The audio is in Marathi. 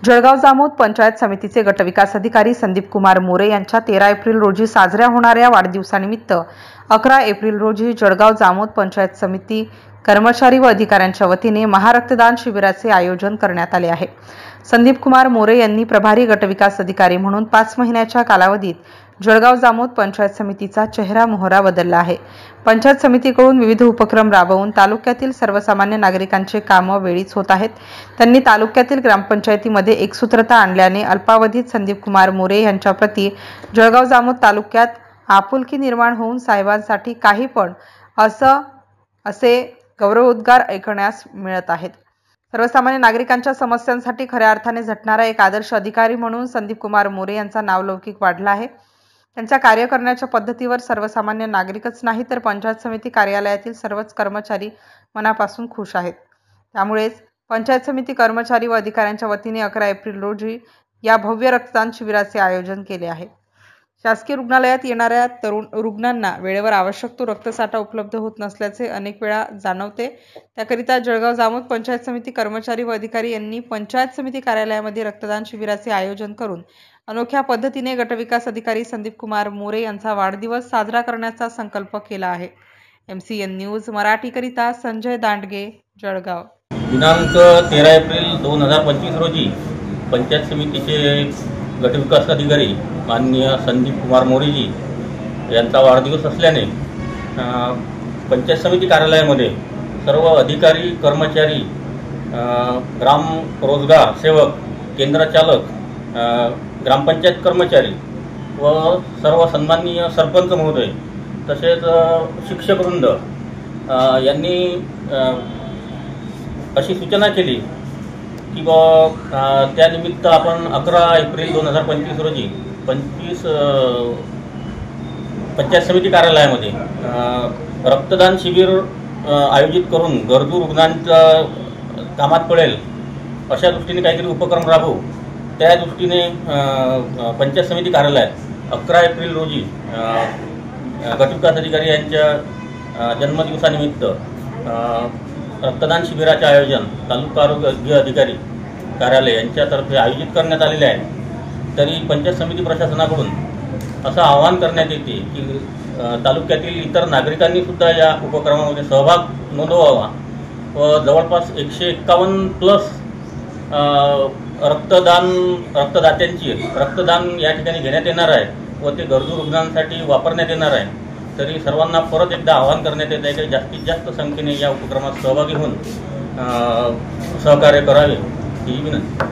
जळगाव जामोद पंचायत समितीचे गटविकास अधिकारी संदीप कुमार मोरे यांच्या 13 एप्रिल रोजी साजऱ्या होणाऱ्या वाढदिवसानिमित्त 11 एप्रिल रोजी जळगाव जामोद पंचायत समिती कर्मचारी व अधिकाऱ्यांच्या वतीने महारक्तदान शिबिराचे आयोजन करण्यात आले आहे। संदीप कुमार मोरे यांनी प्रभारी गटविकास अधिकारी म्हणून 5 महिन्याच्या कालावधीत जळगाव जामोद पंचायत समितीचा चेहरा मोहरा बदलला आहे। पंचायत समितीकडून विविध उपक्रम राबवून तालुक्यातील सर्वसामान्य नागरिकांचे कामे वेळीच होत आहेत। त्यांनी तालुक्यातील ग्रामपंचायतीमध्ये एकसूत्रता आणल्याने अल्पावधीत संदीप कुमार मोरे यांच्या प्रती जळगाव जामोद तालुक्यात आपुलकी निर्माण होऊन साहेबांसाठी काही पण असे गौरवोद्गार ऐकण्यास मिळत आहेत। सर्वसामान्य नागरिकांच्या समस्यांसाठी खऱ्या अर्थाने झटणारा एक आदर्श अधिकारी म्हणून संदीप कुमार मोरे यांचा नावलौकिक वाढला आहे। त्यांच्या कार्य करण्याच्या पद्धतीवर सर्वसामान्य नागरिकच नाही तर पंचायत समिती कार्यालयातील सर्वच कर्मचारी मनापासून खुश आहेत। त्यामुळेच पंचायत समिती कर्मचारी व अधिकाऱ्यांच्या वतीने 11 एप्रिल रोजी या भव्य रक्तदान शिबिराचे आयोजन केले आहे। शासकीय रुग्णालयात येणाऱ्या तरुण रुग्णांना वेळेवर आवश्यक तो रक्तसाठा उपलब्ध होत नसल्याचे अनेक वेळा जाणवते। त्याकरिता जळगाव जामोद पंचायत समिती कर्मचारी व अधिकारी यांनी पंचायत समिती कार्यालयामध्ये रक्तदान शिबिराचे आयोजन करून अनोख्या पद्धतीने गटविकास अधिकारी संदीप कुमार मोरे यांचा वाढदिवस साजरा करण्याचा संकल्प केला आहे। MCN न्यूज मराठीकरिता संजय दांडगे, जळगाव। दिनांक 13 एप्रिल 2025 रोजी पंचायत समितीचे गटविकास अधिकारी माननीय संदीप कुमार मोरेजी यांचा वाढदिवस असल्याने पंचायत समिती कार्यालयामध्ये सर्व अधिकारी कर्मचारी, ग्राम रोजगार सेवक, केंद्रचालक, ग्रामपंचायत कर्मचारी व सर्व सन्माननीय सरपंच महोदय तसेच शिक्षकवृंद यांनी अशी सूचना केली की त्यानिमित्त आपण 11 एप्रिल 2025 रोजी पंचायत समिती कार्यालयामध्ये रक्तदान शिबिर आयोजित करून गरजू रुग्णांच्या कामात पडेल अशा दृष्टीने काहीतरी उपक्रम राबवू। त्या दृष्टीने पंचायत समिती कार्यालयात 11 एप्रिल रोजी गटविकास अधिकारी यांच्या जन्मदिवसानिमित्त रक्तदान शिबिराचे आयोजन तालुका आरोग्य अधिकारी कार्यालय यांच्यातर्फे आयोजित करण्यात आलेले आहे। तरी पंचायत समिती प्रशासनाकडून असं आवाहन करण्यात येते की तालुक्यातील इतर नागरिकांनी सुद्धा या उपक्रमामध्ये सहभाग नोंदवावा व जवळपास 151 प्लस रक्तदात्यांची रक्तदान या ठिकाणी घेण्यात येणार आहे व ते गरजू रुग्णांसाठी वापरण्यात येणार आहे। तरी सर्वांना परत एकदा आवाहन करण्यात येत आहे की जास्तीत जास्त संख्येने या उपक्रमात सहभागी होऊन सहकार्य करावे ही विनंती।